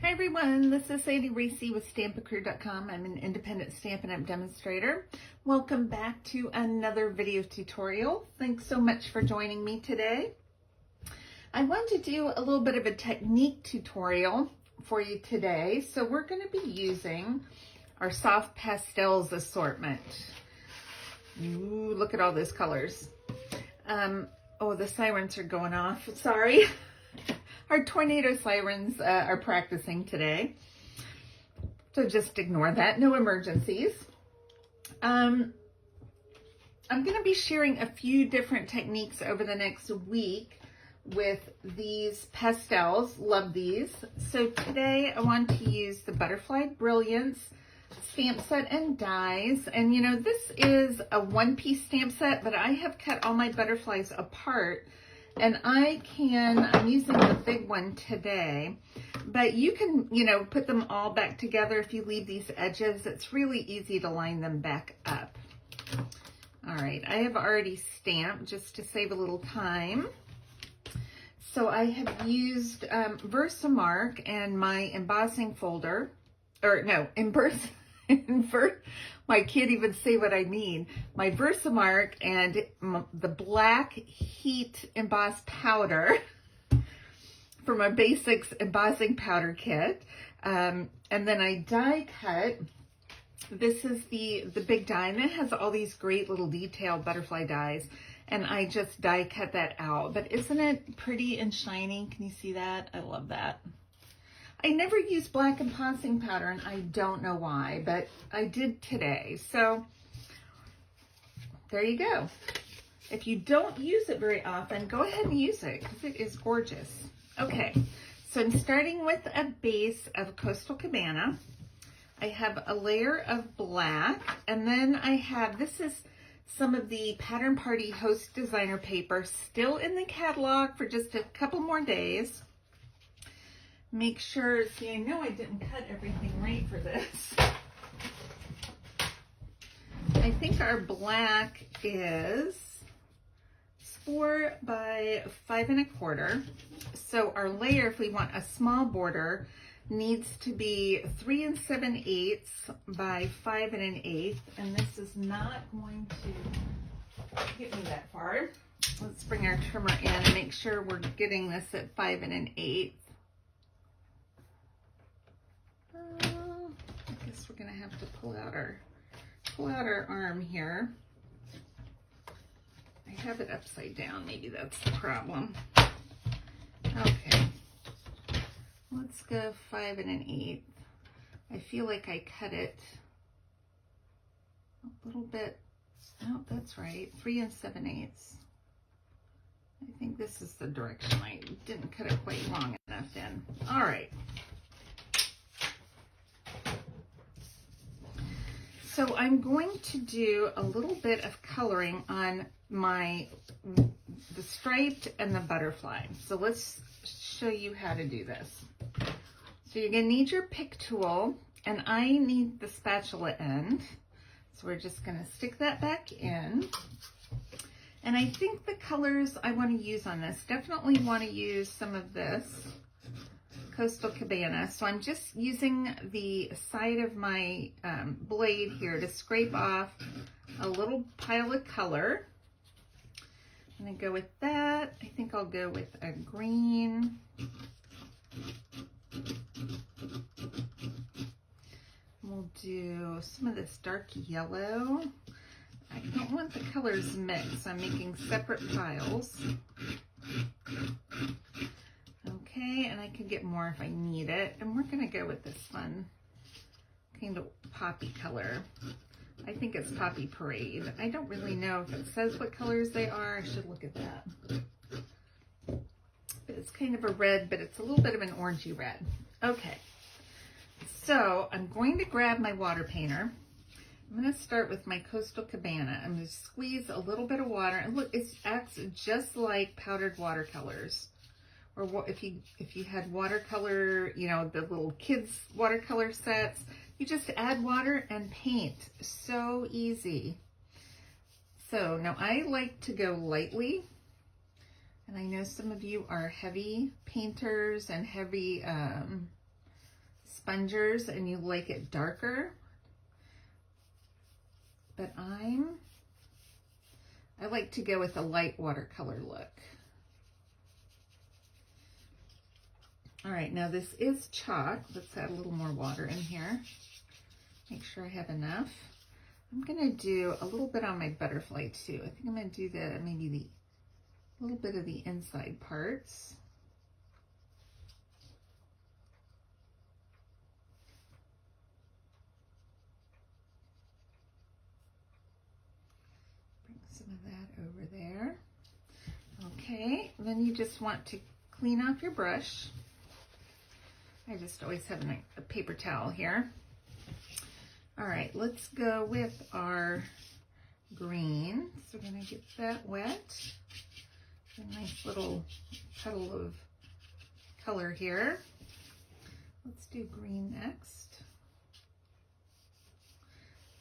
Hi everyone, this is Sadie Reese with StampACrew.com. I'm an independent Stampin' Up! Demonstrator. Welcome back to another video tutorial. Thanks so much for joining me today. I want to do a little bit of a technique tutorial for you today. So we're going to be using our soft pastels assortment. Ooh, look at all those colors. Oh, the sirens are going off. Sorry. Our tornado sirens are practicing today, so just ignore that. No emergencies. I'm going to be sharing a few different techniques over the next week with these pastels. Love these. So today I want to use the Butterfly Brilliance stamp set and dies. And you know, this is a one-piece stamp set, but I have cut all my butterflies apart. And I'm using the big one today, but you can, put them all back together if you leave these edges. It's really easy to line them back up. All right, I have already stamped just to save a little time. So I have used Versamark and my embossing folder, I can't even say what I mean. My Versamark and the black heat embossed powder from my Basics embossing powder kit. And then I die cut. This is the big die, and it has all these great little detailed butterfly dies. And I just die cut that out. But isn't it pretty and shiny? Can you see that? I love that. I never use black embossing powder, and I don't know why, but I did today. So there you go. If you don't use it very often, go ahead and use it because it is gorgeous. Okay, so I'm starting with a base of Coastal Cabana. I have a layer of black, and then I have, this is some of the Pattern Party Host Designer paper still in the catalog for just a couple more days. Make sure, see, I know I didn't cut everything right for this. I think our black is 4 by 5 1/4. So our layer, if we want a small border, needs to be 3 7/8 by 5 1/8. And this is not going to get me that far. Let's bring our trimmer in and make sure we're getting this at 5 1/8. I guess we're gonna have to pull out our arm here. I have it upside down. Maybe that's the problem. Okay, let's go 5 1/8. I feel like I cut it a little bit. Oh, that's right. 3 7/8. I think this is the direction. I didn't cut it quite long enough in. All right. So I'm going to do a little bit of coloring on the striped and the butterfly. So let's show you how to do this. So you're going to need your pick tool, and I need the spatula end. So we're just going to stick that back in. And I think the colors I want to use on this, definitely want to use some of this Coastal Cabana. So I'm just using the side of my blade here to scrape off a little pile of color. I'm gonna go with that. I think I'll go with a green. We'll do some of this dark yellow. I don't want the colors mixed, so I'm making separate piles. Okay, and I can get more if I need it. And we're gonna go with this fun kind of poppy color. I think it's Poppy Parade. I don't really know if it says what colors they are. I should look at that. But it's kind of a red, but it's a little bit of an orangey red. Okay, so I'm going to grab my water painter. I'm going to start with my Coastal Cabana. I'm going to squeeze a little bit of water, and look, it acts just like powdered watercolors. Or if you had watercolor, the little kids watercolor sets, you just add water and paint. So easy. So now I like to go lightly, and I know some of you are heavy painters and heavy spongers and you like it darker, but I like to go with a light watercolor look. All right, now this is chalk. Let's add a little more water in here. Make sure I have enough. I'm gonna do a little bit on my butterfly too. I think I'm gonna do maybe the little bit of the inside parts. Bring some of that over there. Okay, then you just want to clean off your brush. I just always have a paper towel here. All right, let's go with our green. So we're gonna get that wet. A nice little puddle of color here. Let's do green next.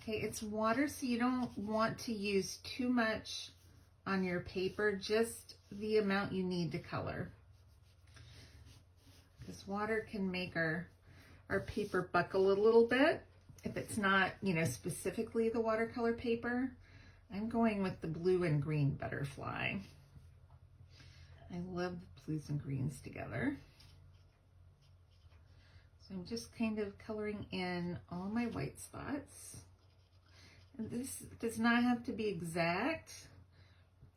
Okay, it's water, so you don't want to use too much on your paper, just the amount you need to color. Because water can make our paper buckle a little bit if it's not, you know, specifically the watercolor paper. I'm going with the blue and green butterfly. I love the blues and greens together. So I'm just kind of coloring in all my white spots. And this does not have to be exact,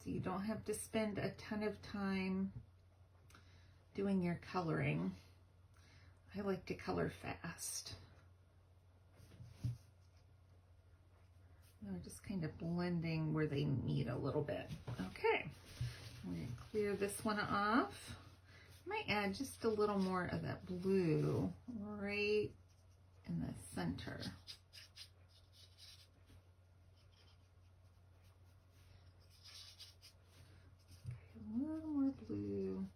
so you don't have to spend a ton of time doing your coloring. I like to color fast. We're just kind of blending where they meet a little bit. Okay, I'm going to clear this one off. I might add just a little more of that blue right in the center. Okay, a little more blue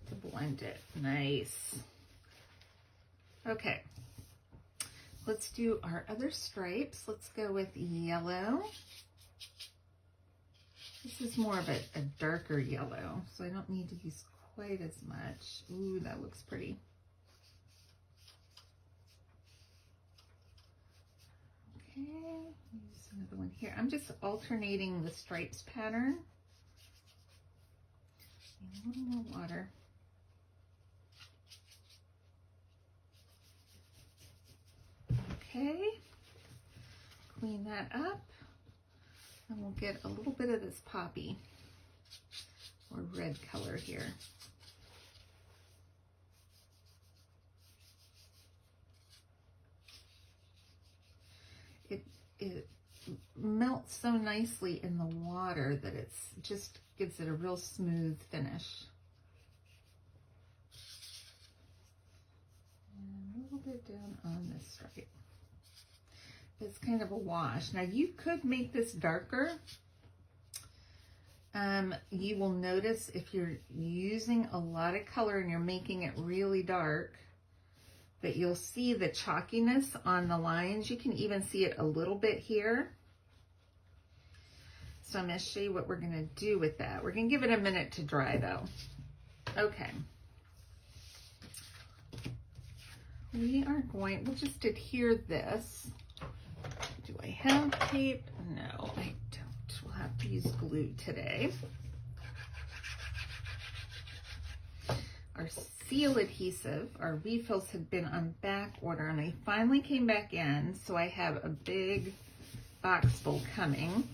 to blend it. Nice. Okay. Let's do our other stripes. Let's go with yellow. This is more of a darker yellow, so I don't need to use quite as much. Ooh, that looks pretty. Okay, use another one here. I'm just alternating the stripes pattern. A little more water. Okay, clean that up, and we'll get a little bit of this poppy or red color here. It melts so nicely in the water that it's just gives it a real smooth finish. And a little bit down on this stripe. It's kind of a wash. Now you could make this darker. You will notice if you're using a lot of color and you're making it really dark, that you'll see the chalkiness on the lines. You can even see it a little bit here. So I'm going to show you what we're going to do with that. We're going to give it a minute to dry though. Okay. We'll just adhere this. Do I have tape? No, I don't. We'll have to use glue today. Our seal adhesive, our refills had been on back order and they finally came back in, so I have a big box full coming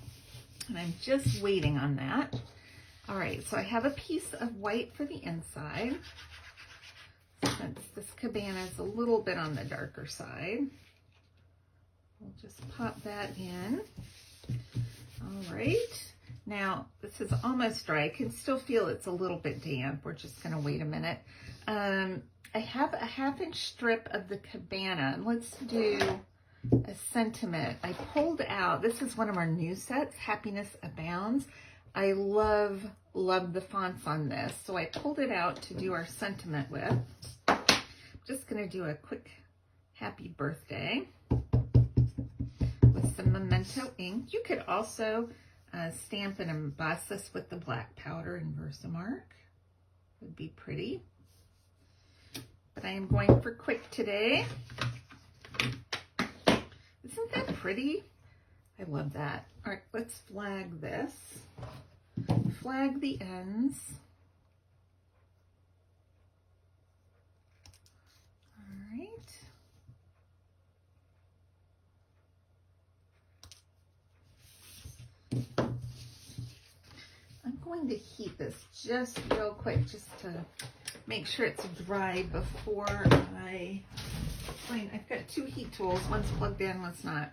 and I'm just waiting on that. All right, so I have a piece of white for the inside. Since this cabana is a little bit on the darker side, we'll just pop that in. All right, now this is almost dry. I can still feel it's a little bit damp. We're just gonna wait a minute. I have a 1/2-inch strip of the cabana. Let's do a sentiment. I pulled out, this is one of our new sets, Happiness Abounds. I love the fonts on this, so I pulled it out to do our sentiment with. I'm just gonna do a quick happy birthday with some Memento ink. You could also stamp and emboss this with the black powder and Versamark. Would be pretty. But am going for quick today. Isn't that pretty? I love that. All right, let's flag this. Flag the ends. All right. I'm going to heat this just real quick just to make sure it's dry before I find. I've got 2 heat tools. One's plugged in, one's not.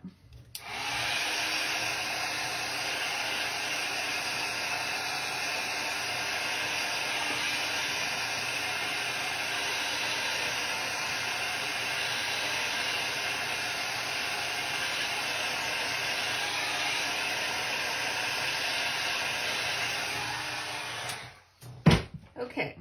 Okay,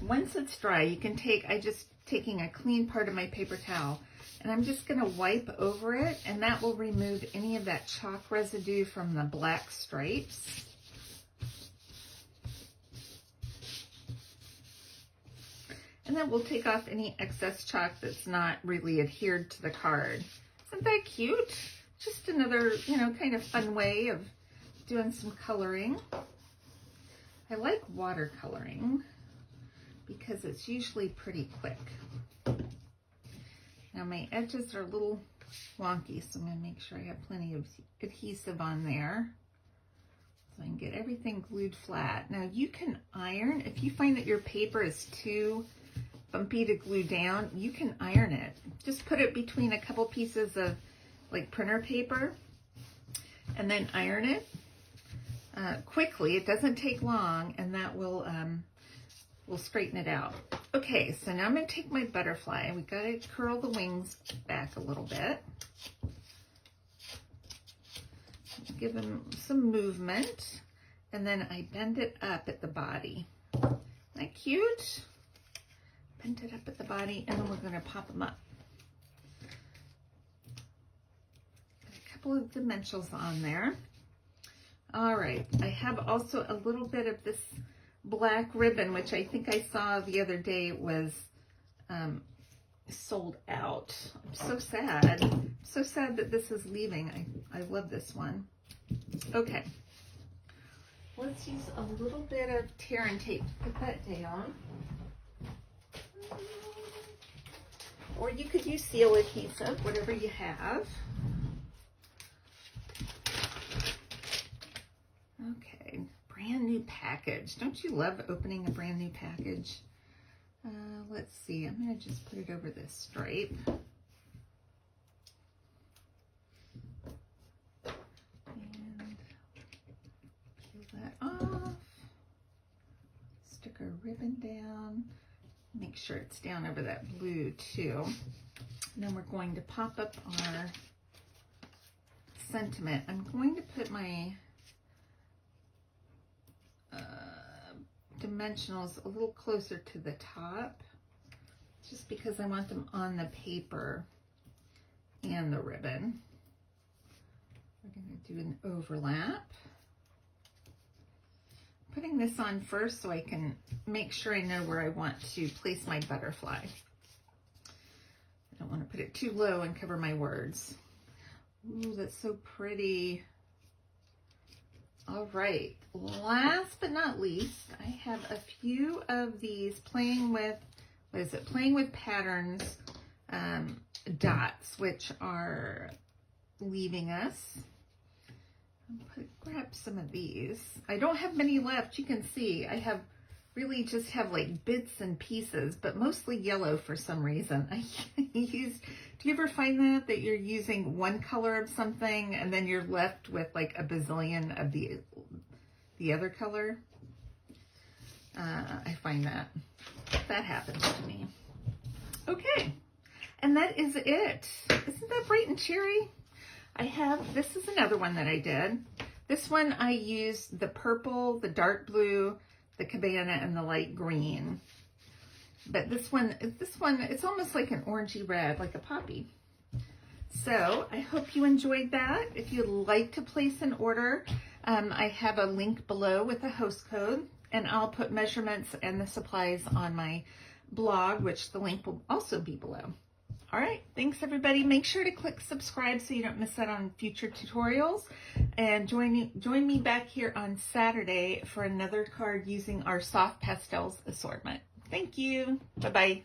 once it's dry, you can taking a clean part of my paper towel, and I'm just going to wipe over it, and that will remove any of that chalk residue from the black stripes. And then we'll take off any excess chalk that's not really adhered to the card. Isn't that cute? Just another, kind of fun way of doing some coloring. I like watercoloring because it's usually pretty quick. Now my edges are a little wonky, so I'm going to make sure I have plenty of adhesive on there so I can get everything glued flat. Now you can iron. If you find that your paper is too bumpy to glue down, you can iron it. Just put it between a couple pieces of like printer paper and then iron it. Quickly, it doesn't take long, and that will straighten it out. Okay, so now I'm going to take my butterfly. We got to curl the wings back a little bit. Give them some movement, and then I bend it up at the body. Isn't that cute? Bend it up at the body, and then we're going to pop them up. Got a couple of dimensionals on there. All right, I have also a little bit of this black ribbon, which I think I saw the other day was sold out. I'm so sad. I'm so sad that this is leaving. I love this one. Okay, let's use a little bit of tear and tape to put that down. Or you could use seal adhesive, whatever you have. Okay, brand new package. Don't you love opening a brand new package? Let's see, I'm going to just put it over this stripe. And peel that off. Stick our ribbon down. Make sure it's down over that blue too. And then we're going to pop up our sentiment. I'm going to put my dimensionals a little closer to the top, just because I want them on the paper and the ribbon. We're going to do an overlap. Putting this on first so I can make sure I know where I want to place my butterfly. I don't want to put it too low and cover my words. Ooh, that's so pretty. All right, last but not least, I have a few of these playing with patterns dots, which are leaving us. Grab some of these. I don't have many left. You can see I really just have like bits and pieces, but mostly yellow for some reason. Do you ever find that you're using one color of something and then you're left with like a bazillion of the other color? I find that happens to me. Okay, and that is it. Isn't that bright and cheery? This is another one that I did. This one I used the purple, the dark blue, the cabana, and the light green. But this one, it's almost like an orangey red, like a poppy. So I hope you enjoyed that. If you'd like to place an order, I have a link below with a host code, and I'll put measurements and the supplies on my blog, which the link will also be below. All right, thanks everybody. Make sure to click subscribe so you don't miss out on future tutorials. And join me back here on Saturday for another card using our soft pastels assortment. Thank you. Bye-bye.